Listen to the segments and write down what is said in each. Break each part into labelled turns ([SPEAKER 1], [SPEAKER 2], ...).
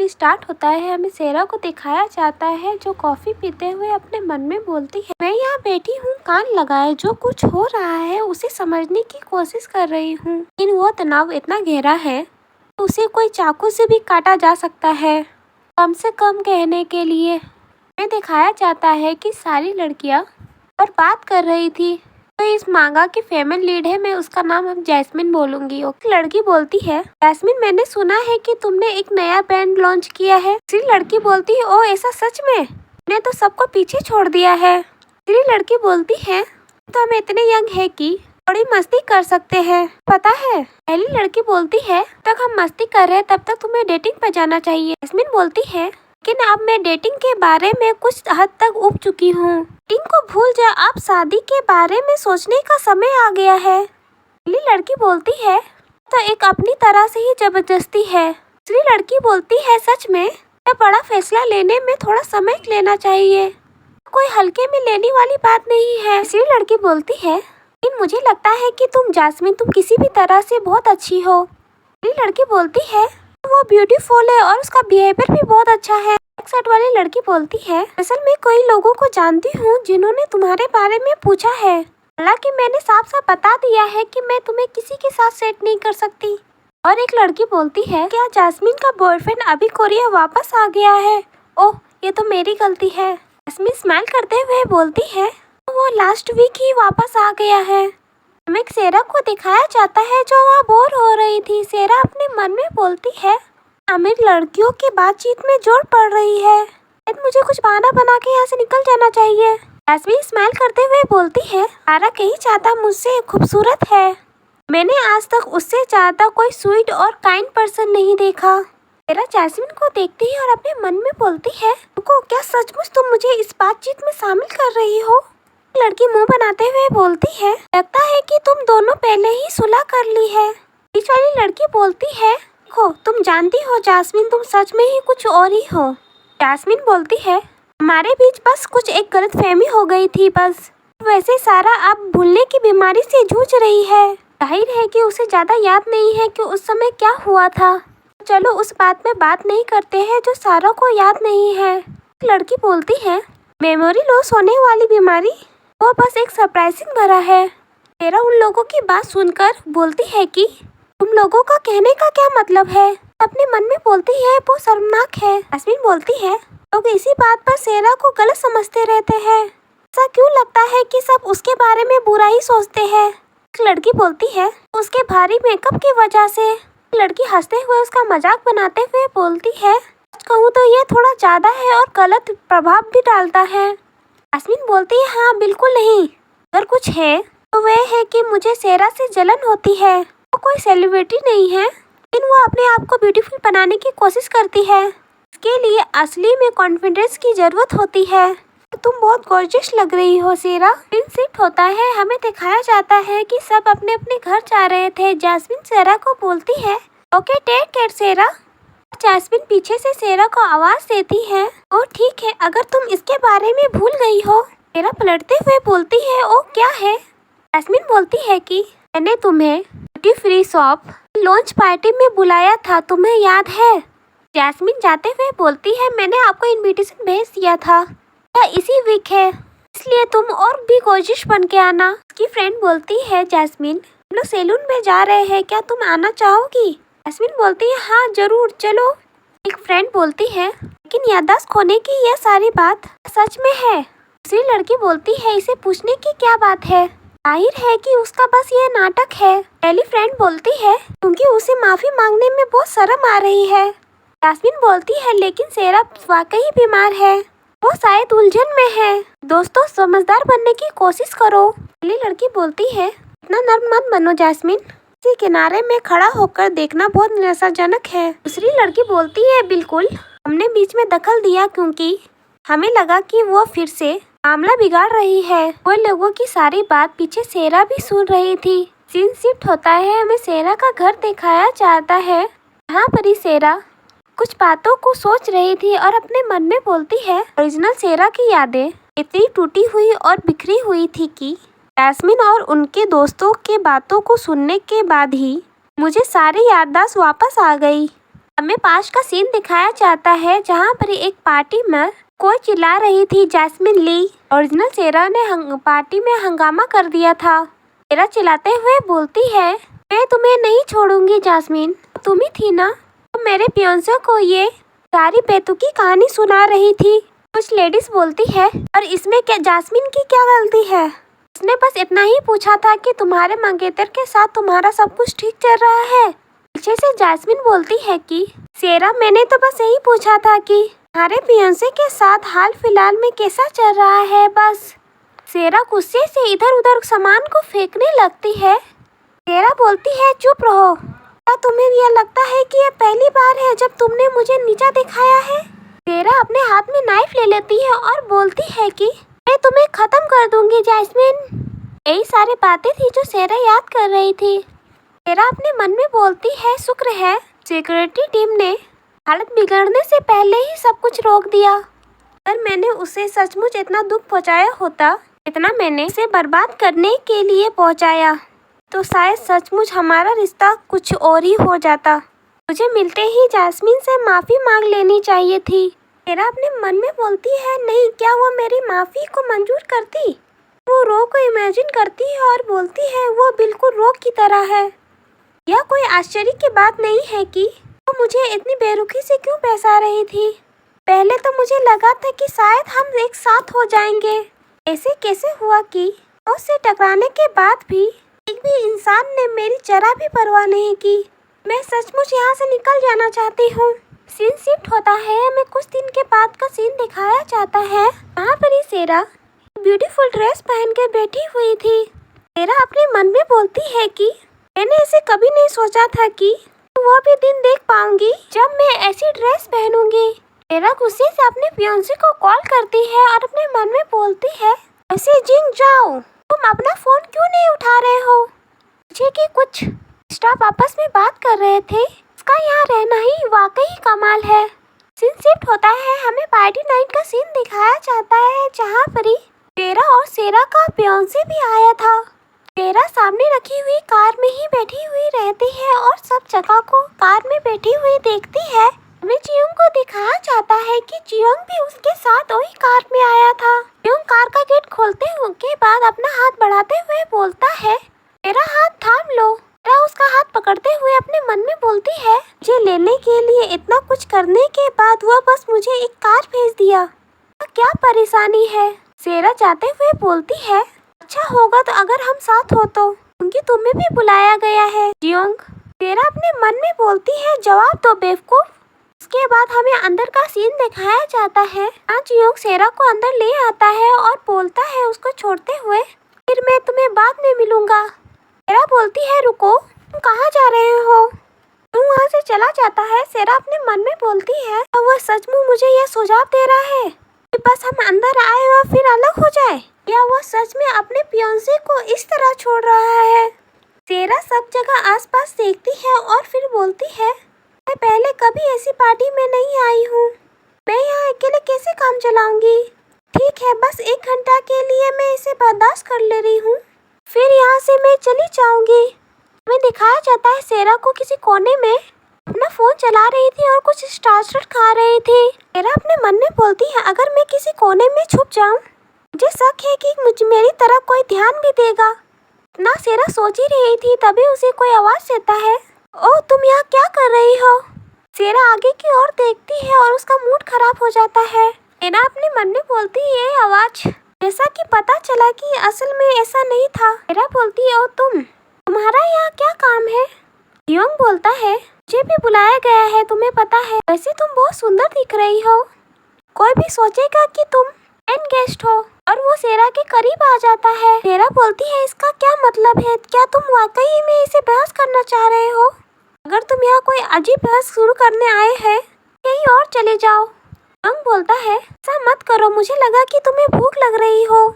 [SPEAKER 1] Start होता है हमें सेरा को दिखाया जाता है जो कॉफी पीते हुए अपने मन में बोलती है, मैं यहाँ बैठी हूँ कान लगाए, जो कुछ हो रहा है उसे समझने की कोशिश कर रही हूँ, लेकिन वो तनाव इतना गहरा है उसे कोई चाकू से भी काटा जा सकता है। कम से कम कहने के लिए हमें दिखाया जाता है कि सारी लड़कियाँ और बात कर रही थी। तो इस मांगा की फीमेल लीड है, मैं उसका नाम अब जैस्मिन बोलूंगी। ओके, लड़की बोलती है, जैस्मिन मैंने सुना है कि तुमने एक नया बैंड लॉन्च किया है। दूसरी लड़की बोलती है, ओ ऐसा सच में? मैंने तो सबको पीछे छोड़ दिया है। तीसरी लड़की बोलती है, तो हम इतने यंग है कि थोड़ी मस्ती कर सकते हैं, पता है। पहली लड़की बोलती है, तक हम मस्ती कर रहे हैं तब तक तुम्हें डेटिंग पर जाना चाहिए। जैस्मिन बोलती है, लेकिन अब मैं डेटिंग के बारे में कुछ हद तक उब चुकी हूँ। डेटिंग को भूल जा, अब शादी के बारे में सोचने का समय आ गया है। पहली लड़की बोलती है, तो एक अपनी तरह से ही जबरदस्ती है। दूसरी लड़की बोलती है, सच में यह बड़ा फैसला लेने में थोड़ा समय लेना चाहिए, कोई हल्के में लेने वाली बात नहीं है। तीसरी लड़की बोलती है, लेकिन मुझे लगता है कि तुम जैस्मिन तुम किसी भी तरह से बहुत अच्छी हो। पहली लड़की बोलती है, वो ब्यूटीफुल है और उसका बिहेवियर भी बहुत अच्छा है। एक साइड वाली लड़की बोलती है, असल में कई लोगों को जानती हूँ जिन्होंने तुम्हारे बारे में पूछा है, हालांकि मैंने साफ साफ बता दिया है कि मैं तुम्हें किसी के साथ सेट नहीं कर सकती। और एक लड़की बोलती है, क्या जैस्मिन का बॉयफ्रेंड अभी कोरिया वापस आ गया है? ओह, ये तो मेरी गलती है। जैस्मिन स्माइल करते हुए बोलती है, वो लास्ट वीक ही वापस आ गया है। हमें सेरा को दिखाया जाता है जो वहाँ बोर हो रही थी। सेरा अपने मन में बोलती है, अमीर लड़कियों की बातचीत में जोर पड़ रही है, मुझे कुछ बहाना बना के यहाँ से निकल जाना चाहिए। जैस्मिन स्माइल करते हुए बोलती है, सारा कहीं ज्यादा मुझसे खूबसूरत है, मैंने आज तक उससे ज्यादा कोई स्वीट और काइंड पर्सन नहीं देखा। सेरा जैस्मिन को देखती है और अपने मन में बोलती है, रुको, क्या सचमुच तुम मुझे इस बातचीत में शामिल कर रही हो? लड़की मुंह बनाते हुए बोलती है, लगता है कि तुम दोनों पहले ही सुलह कर ली है। बीच वाली लड़की बोलती है, देखो तुम जानती हो जैस्मिन, तुम सच में ही कुछ और ही हो। जैस्मिन बोलती है, हमारे बीच बस कुछ एक गलतफहमी हो गई थी बस। वैसे सारा अब भूलने की बीमारी से जूझ रही है, जाहिर है कि उसे ज्यादा याद नहीं है कि उस समय क्या हुआ था। चलो उस बात में बात नहीं करते हैं जो सारा को याद नहीं है। लड़की बोलती है, मेमोरी लॉस होने वाली बीमारी, वो बस एक सरप्राइजिंग भरा है। सेरा उन लोगों की बात सुनकर बोलती है कि तुम लोगों का कहने का क्या मतलब है? अपने मन में बोलती है, वो शर्मनाक है। जैस्मिन बोलती है, लोग इसी बात पर सेरा को गलत समझते रहते हैं, ऐसा क्यों लगता है कि सब उसके बारे में बुरा ही सोचते हैं? लड़की बोलती है, उसके भारी मेकअप की वजह से। लड़की हंसते हुए उसका मजाक बनाते हुए बोलती है, सच कहूँ तो ये थोड़ा ज्यादा है और गलत प्रभाव भी डालता है। जैस्मिन बोलती है, हाँ बिल्कुल नहीं, अगर कुछ है तो वह है कि मुझे सेरा से जलन होती है। वो कोई सेलिब्रिटी नहीं है, लेकिन वो अपने आप को ब्यूटीफुल बनाने की कोशिश करती है। इसके लिए असली में कॉन्फिडेंस की जरूरत होती है। तुम बहुत गॉर्जियस लग रही हो सेरा। सीन शिफ्ट होता है, हमें दिखाया जाता है कि सब अपने अपने घर जा रहे थे। जैस्मिन सेरा को बोलती है, ओके टेक केयर सेरा। जैस्मिन पीछे से सेरा को आवाज देती है, ओ ठीक है, अगर तुम इसके बारे में भूल गई हो। सेरा पलटते हुए बोलती है, ओ क्या है? जैस्मिन बोलती है कि मैंने तुम्हें duty free shop launch party में बुलाया था, तुम्हें याद है? जैस्मिन जाते हुए बोलती है, मैंने आपको इनविटेशन भेज दिया था, क्या इसी वीक है, इसलिए तुम और भी कोशिश बन के आना। उसकी फ्रेंड बोलती है, जैस्मिन हम लोग सैलून में जा रहे हैं, क्या तुम आना चाहोगी? जैस्मिन बोलती है, हाँ जरूर चलो। एक फ्रेंड बोलती है, लेकिन याददाश्त खोने की यह सारी बात सच में है? दूसरी लड़की बोलती है, इसे पूछने की क्या बात है, जाहिर है कि उसका बस ये नाटक है। पहली फ्रेंड बोलती है, क्योंकि उसे माफी मांगने में बहुत शर्म आ रही है। जैस्मिन बोलती है, लेकिन सेरा वाकई बीमार है, वो शायद उलझन में है। दोस्तों समझदार बनने की कोशिश करो। पहली लड़की बोलती है, इतना नर्म मत बनो जैस्मिन, किसी किनारे में खड़ा होकर देखना बहुत निराशाजनक है। दूसरी लड़की बोलती है, बिल्कुल, हमने बीच में दखल दिया क्योंकि हमें लगा कि वो फिर से मामला बिगाड़ रही है। वो लोगों की सारी बात पीछे सेरा भी सुन रही थी। सीन शिफ्ट होता है, हमें सेरा का घर दिखाया जाता है, यहाँ पर ही सेरा कुछ बातों को सोच रही थी और अपने मन में बोलती है, ओरिजिनल सेरा की यादें इतनी टूटी हुई और बिखरी हुई थी कि जैस्मिन और उनके दोस्तों के बातों को सुनने के बाद ही मुझे सारी याददाश्त वापस आ गई। हमें पास का सीन दिखाया जाता है जहाँ पर एक पार्टी में कोई चिल्ला रही थी जैस्मिन ली। ओरिजिनल सेरा ने पार्टी में हंगामा कर दिया था। सेरा चिल्लाते हुए बोलती है, मैं तुम्हें नहीं छोड़ूंगी जैस्मिन, तुम ही थी ना तो मेरे फियांसे को ये सारी बेतुकी कहानी सुना रही थी। कुछ लेडीज बोलती है, और इसमें क्या जैस्मिन की क्या गलती है, उसने बस इतना ही पूछा था कि तुम्हारे मंगेतर के साथ तुम्हारा सब कुछ ठीक चल रहा है। पीछे से जैस्मिन बोलती है कि सेरा मैंने तो बस यही पूछा था कि तुम्हारे फियांसे के साथ हाल फिलहाल में कैसा चल रहा है बस। सेरा गुस्से से इधर उधर सामान को फेंकने लगती है। सेरा बोलती है, चुप रहो, क्या तुम्हें यह लगता है कि यह पहली बार है जब तुमने मुझे नीचा दिखाया है। सेरा अपने हाथ में नाइफ ले लेती है और बोलती है कि मैं तुम्हें खत्म कर दूंगी जैस्मिन। यही सारी बातें थी जो सेरा याद कर रही थी। सेरा अपने मन में बोलती है, शुक्र है सिक्योरिटी टीम ने हालत बिगड़ने से पहले ही सब कुछ रोक दिया। अगर मैंने उसे सचमुच इतना दुख पहुंचाया होता, इतना मैंने उसे बर्बाद करने के लिए पहुंचाया, तो शायद सचमुच हमारा रिश्ता कुछ और ही हो जाता। मुझे मिलते ही जैस्मिन से माफ़ी मांग लेनी चाहिए थी। सेरा अपने मन में बोलती है, नहीं, क्या वो मेरी माफ़ी को मंजूर करती। वो रो को इमेजिन करती है और बोलती है, वो बिल्कुल रो की तरह है। यह कोई आश्चर्य की बात नहीं है कि वो मुझे इतनी बेरुखी से क्यों पैसा रही थी। पहले तो मुझे लगा था कि शायद हम एक साथ हो जाएंगे। ऐसे कैसे हुआ कि उससे टकराने के बाद भी एक भी इंसान ने मेरी जरा भी परवाह नहीं की। मैं सचमुच यहाँ से निकल जाना चाहती हूँ। सीन शिफ्ट होता है, हमें कुछ दिन के बाद का सीन दिखाया जाता है। वहाँ पर ही सेरा ब्यूटीफुल ड्रेस पहन के बैठी हुई थी। सेरा अपने मन में बोलती है कि मैंने ऐसे कभी नहीं सोचा था कि वो भी दिन देख पाऊंगी जब मैं ऐसी ड्रेस पहनूंगी। सेरा गुस्से से अपने फियांसे को कॉल करती है और अपने मन में बोलती है, ऐसे जिंग जाओ, तुम अपना फोन क्यों नहीं उठा रहे हो। मुझे कि कुछ स्टाफ आपस में बात कर रहे थे, इसका यहाँ रहना ही वाकई कमाल है। सीन शिफ्ट होता है, हमें पार्टी नाइट का सीन दिखाया जाता है जहाँ पर ही सेरा और सेरा का फियांसे भी आया था। सेरा सामने रखी हुई कार में ही बैठी हुई रहती है और सब जगह को कार में बैठी हुई देखती है। हमें जियोंग को दिखाया जाता है कि जियोंग भी उसके साथ वही कार में आया था। जियोंग कार का गेट खोलते के बाद अपना हाथ बढ़ाते हुए बोलता है, मेरा हाथ थाम लो। सेरा उसका हाथ पकड़ते हुए अपने मन में बोलती है, मुझे लेने के लिए इतना कुछ करने के बाद वो बस मुझे एक कार भेज दिया, क्या परेशानी है। सेरा जाते हुए बोलती है, अच्छा होगा तो अगर हम साथ हो तो, क्योंकि तुम्हें भी बुलाया गया है जियोंग। सेरा अपने मन में बोलती है, जवाब दो बेवकूफ। उसके बाद हमें अंदर का सीन दिखाया जाता है। जियोंग सेरा को अंदर ले आता है और बोलता है उसको छोड़ते हुए, फिर मैं तुम्हें बाद में मिलूंगा। सेरा बोलती है, रुको, तुम कहाँ जा रहे हो। तुम वहाँ से चला जाता है। सेरा अपने मन में बोलती है, वह सचमुच मुझे यह सुझाव दे रहा है कि बस हम अंदर आए और फिर अलग हो जाए, या वो सच में अपने फियांसे को इस तरह छोड़ रहा है। सेरा सब जगह आसपास देखती है और फिर बोलती है, मैं पहले कभी ऐसी पार्टी में नहीं आई हूँ, मैं यहाँ अकेले कैसे काम चलाऊंगी। ठीक है, बस 1 घंटा के लिए मैं इसे बर्दाश्त कर ले रही हूँ, फिर यहाँ से मैं चली जाऊंगी। हमें दिखाया जाता है सेरा को किसी कोने में अपना फोन चला रही थी और कुछ स्टार्टर खा रही थी। सेरा अपने मन में बोलती है, अगर मैं किसी कोने में छुप जाऊं, मुझे शक है कि मुझे मेरी तरफ कोई ध्यान भी देगा। ना सेरा सोच ही रही थी, तभी उसे कोई आवाज देता है, ओह तुम यहाँ क्या कर रही हो। सेरा आगे की ओर देखती है और उसका मूड खराब हो जाता है। सेरा अपने मन में बोलती है, ये आवाज, जैसा कि पता चला कि असल में ऐसा नहीं था। सेरा बोलती है, ओ तुम्हारा यहाँ क्या काम है। जियोंग बोलता है, मुझे भी बुलाया गया है, तुम्हें पता है, वैसे तुम बहुत सुंदर दिख रही हो, कोई भी सोचेगा कि तुम एंड गेस्ट हो। और वो सेरा के करीब आ जाता है। सेरा बोलती है, इसका क्या मतलब है, क्या तुम वाकई में इसे बहस करना चाह रहे हो। अगर तुम यहाँ कोई अजीब बहस शुरू करने आए हैं, कहीं और चले जाओ। जियोंग बोलता है, ऐसा मत करो, मुझे लगा कि तुम्हें भूख लग रही हो,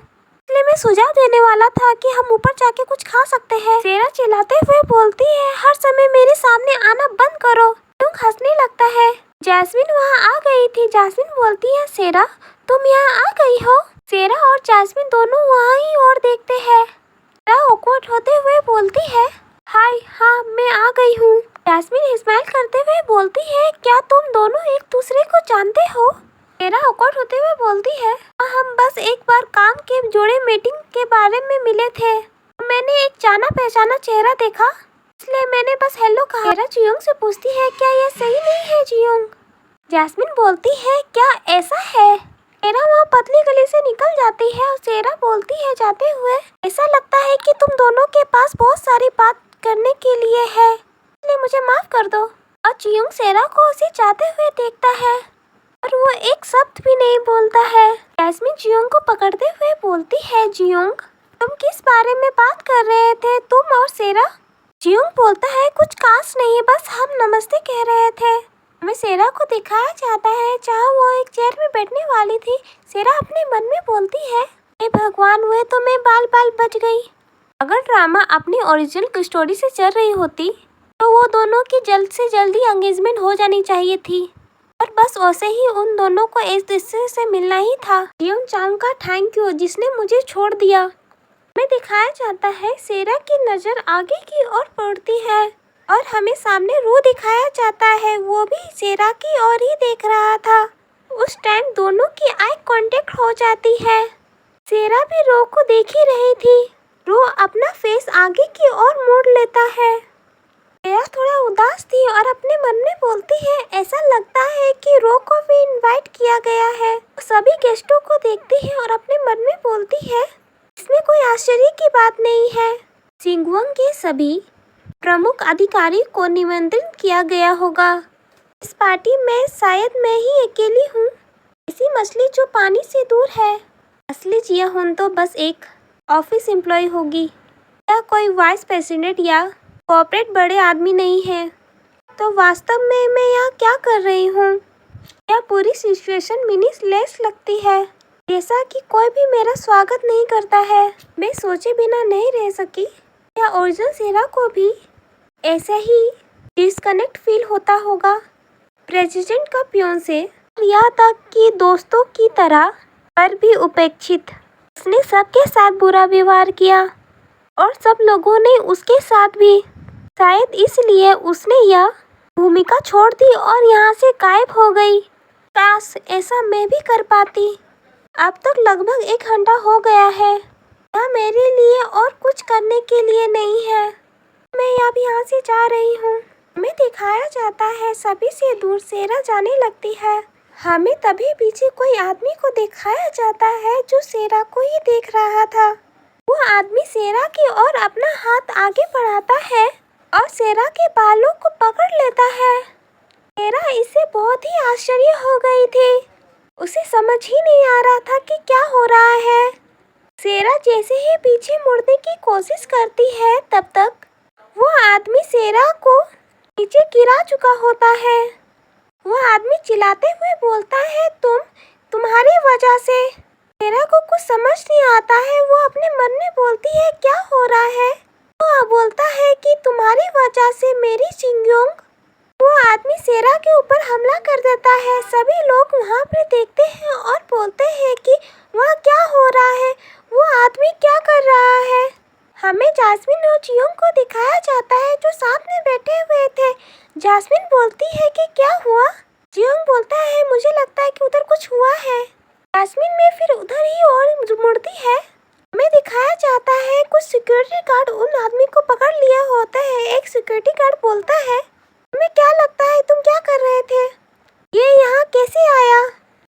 [SPEAKER 1] इसलिए मैं सुझाव देने वाला था कि हम ऊपर जाके कुछ खा सकते हैं। सेरा चिल्लाते हुए बोलती है, हर समय मेरे सामने आना बंद करो। जियोंग हंसने लगता है। जैस्मिन वहाँ आ गई थी। जैस्मिन बोलती है, सेरा तुम यहाँ आ गई हो। सेरा और जैस्मिन दोनों वहाँ ही और देखते हैं। सेरा ऑकवर्ड होते हुए बोलती है, हाय, हाँ मैं आ गई हूँ। जैस्मिन स्माइल करते हुए बोलती है, क्या तुम दोनों एक दूसरे को जानते हो? सेरा awkward होते हुए बोलती है, हाँ हम बस एक बार काम के जुड़े मीटिंग के बारे में मिले थे। मैंने एक जाना पहचाना चेहरा देखा, इसलिए मैंने बस हेलो कहा। सेरा जियोंग से पूछती है, क्या यह सही नहीं है जियोंग? जैस्मिन बोलती है, क्या ऐसा है? सेरा वहाँ पतली गली से निकल जाती है और सेरा बोलती है जाते हुए, ऐसा लगता है कि तुम दोनों के पास बहुत सारी बात करने के लिए है, इसलिए मुझे माफ कर दो। और जियोंग सेरा को उसे जाते हुए देखता है और वो एक शब्द भी नहीं बोलता है। जैस्मिन जियोंग को पकड़ते हुए बोलती है, जियोंग तुम किस बारे में बात कर रहे थे, तुम और सेरा? जियोंग बोलता है, कुछ खास नहीं, बस हम नमस्ते कह रहे थे। हमें सेरा को दिखाया जाता है जहाँ वो एक चेयर में बैठने वाली थी। सेरा अपने मन में बोलती है, हे भगवान, हुए तो मैं बाल बाल बच गई। अगर ड्रामा अपनी ओरिजिनल स्टोरी से चल रही होती तो वो दोनों की जल्द से जल्दी एंगेजमेंट हो जानी चाहिए थी, और बस वैसे ही उन दोनों को इस दूसरे से मिलना ही था। जियोंग चांग का थैंक यू जिसने मुझे छोड़ दिया। हमें दिखाया जाता है सेरा की नज़र आगे की ओर पड़ती है और हमें सामने रू दिखाया जाता है, वो भी सेरा की ओर ही देख रहा था। उस टाइम दोनों की आई कांटेक्ट हो जाती है। सेरा भी रो को देख ही रही थी। रो अपना फेस आगे की ओर मोड़ लेता है। सेरा थोड़ा उदास थी और अपने मन में बोलती है, ऐसा लगता है कि रो को भी इनवाइट किया गया है। सभी गेस्टों को देखती है और अपने मन में बोलती है, इसमें कोई आश्चर्य की बात नहीं है। सिंगवोंग के सभी प्रमुख अधिकारी को निमंत्रित किया गया होगा। इस पार्टी में शायद मैं ही अकेली हूँ, ऐसी मछली जो पानी से दूर है। असली जियाहुन तो बस एक ऑफिस एम्प्लॉय होगी या कोई वाइस प्रेसिडेंट या कॉर्पोरेट बड़े आदमी नहीं है। तो वास्तव में मैं यहाँ क्या कर रही हूँ? यह पूरी सिचुएशन मीनिंगलेस लगती है, जैसा कि कोई भी मेरा स्वागत नहीं करता है। मैं सोचे बिना नहीं रह सकी। या ओरिजिनल सेरा को भी ऐसे ही डिस्कनेक्ट फील होता होगा प्रेसिडेंट का पियोन से, यहाँ तक कि दोस्तों की तरह पर भी उपेक्षित। उसने सबके साथ बुरा व्यवहार किया और सब लोगों ने उसके साथ भी। शायद इसलिए उसने यह भूमिका छोड़ दी और यहाँ से गायब हो गई। काश ऐसा मैं भी कर पाती। अब तक लगभग 1 घंटा हो गया है। यहाँ मेरे लिए और कुछ करने के लिए नहीं है। मैं अब यहाँ से जा रही हूँ। हमें दिखाया जाता है सभी से दूर सेरा जाने लगती है। हमें तभी पीछे कोई आदमी को दिखाया जाता है जो सेरा को ही देख रहा था। वो आदमी सेरा की ओर अपना हाथ आगे बढ़ाता है और सेरा के बालों को पकड़ लेता है। सेरा इससे बहुत ही आश्चर्य हो गई थी। उसे समझ ही नहीं आ रहा था कि क्या हो रहा है। सेरा जैसे ही पीछे मुड़ने की कोशिश करती है, तब तक वो आदमी सेरा को नीचे गिरा चुका होता है। वो आदमी चिल्लाते हुए बोलता है, तुम्हारी वजह से। सेरा को कुछ समझ नहीं आता है। वो अपने मन में बोलती है, क्या हो रहा है? वो बोलता है कि तुम्हारी वजह से मेरी जियोंग। वो आदमी सेरा के ऊपर हमला कर देता है। सभी लोग वहाँ पर देखते हैं और बोलते हैं कि वहाँ क्या हो रहा है, वो आदमी क्या कर रहा है। हमें जैस्मिन और जियोंग को दिखाया जाता है जो साथ में बैठे हुए थे। जैस्मिन बोलती है कि क्या हुआ? जियोंग बोलता है, मुझे लगता है कि उधर कुछ हुआ है। जैस्मिन में फिर उधर ही और मुड़ती है। हमें दिखाया जाता है कुछ सिक्योरिटी गार्ड उन आदमी को पकड़ लिए होते हैं। एक सिक्योरिटी गार्ड बोलता है, तुम्हें क्या लगता है, तुम क्या कर रहे थे? ये यहाँ कैसे आया?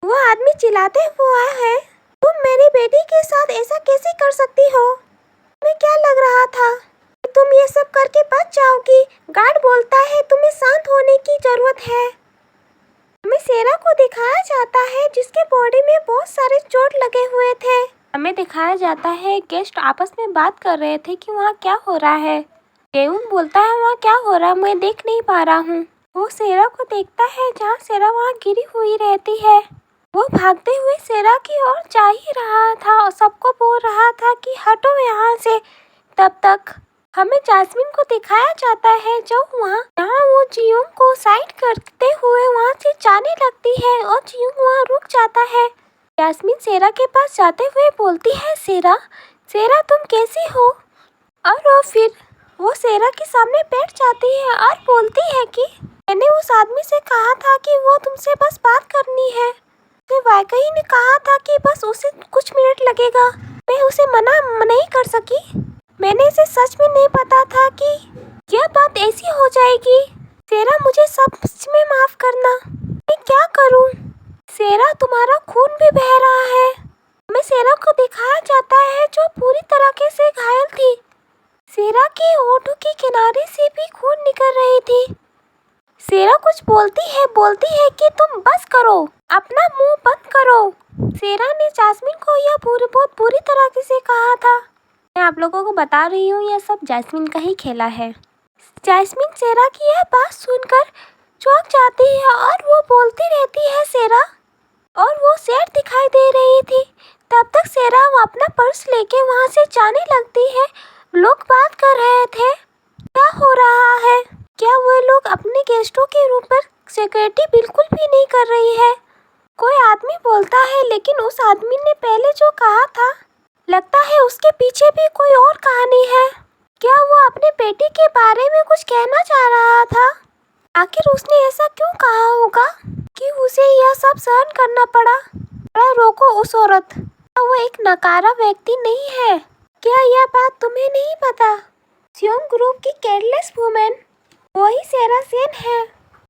[SPEAKER 1] वो आदमी चिल्लाते हुए है, तुम मेरी बेटी के साथ ऐसा कैसे कर सकती हो? तुम्हें क्या लग रहा था कि तुम ये सब करके बच जाओगी? गार्ड बोलता है, तुम्हें शांत होने की जरूरत है। हमें सेरा को दिखाया जाता है जिसके बॉडी में बहुत सारे चोट लगे हुए थे। हमें दिखाया जाता है गेस्ट आपस में बात कर रहे थे कि वहाँ क्या हो रहा है। केउन बोलता है, वहाँ क्या हो रहा है, मैं देख नहीं पा रहा हूँ। वो सेरा को देखता है जहाँ सेरा वहाँ गिरी हुई रहती है। वो भागते हुए सेरा की ओर जा ही रहा था और सबको बोल रहा था कि हटो यहाँ से। तब तक हमें जैस्मिन को दिखाया जाता है जो जहाँ वो जियोंग को साइड करते हुए वहाँ से जाने लगती है और जियोंग वहाँ रुक जाता है। जैस्मिन सेरा के पास जाते हुए बोलती है, सेरा तुम कैसी हो? और वो फिर वो सेरा के सामने बैठ जाती है और बोलती है कि मैंने उस आदमी से कहा था कि वो तुमसे बस बात करनी है। तो वाकई ने कहा था कि बस उसे कुछ मिनट लगेगा। मैं उसे मना नहीं कर सकी। मैंने इसे सच में नहीं पता था कि यह बात ऐसी हो जाएगी। सेरा मुझे सच में माफ करना। मैं क्या करूं? सेरा तुम्हारा खून भी बह रहा है। हमें सेरा को दिखाया जाता है जो पूरी तरीके से घायल थी। सेरा के होठों के किनारे से भी खून निकल रही थी। सेरा कुछ बोलती है कि तुम बस करो, अपना मुंह बंद करो। सेरा ने जैस्मिन को यह बहुत बुरी तरीके से कहा था। मैं आप लोगों को बता रही हूँ यह सब जैस्मिन का ही खेला है। जैस्मिन सेरा की यह बात सुनकर चौंक जाती है और वो बोलती रहती है सेरा, और वो सैड दिखाई दे रही थी। तब तक सेरा वो अपना पर्स लेके वहाँ से जाने लगती है। लोग बात कर रहे थे, क्या हो रहा है? क्या वो लोग अपने गेस्टों के रूम पर सिक्योरिटी बिल्कुल भी नहीं कर रही है? कोई आदमी बोलता है, लेकिन उस आदमी ने पहले जो कहा था, लगता है उसके पीछे भी कोई और कहानी है। क्या वो अपने बेटे के बारे में कुछ कहना चाह रहा था? आखिर उसने ऐसा क्यों कहा होगा कि उसे यह सब सहन करना पड़ा? अरे रोको उस औरत, वो एक नकारा व्यक्ति नहीं है।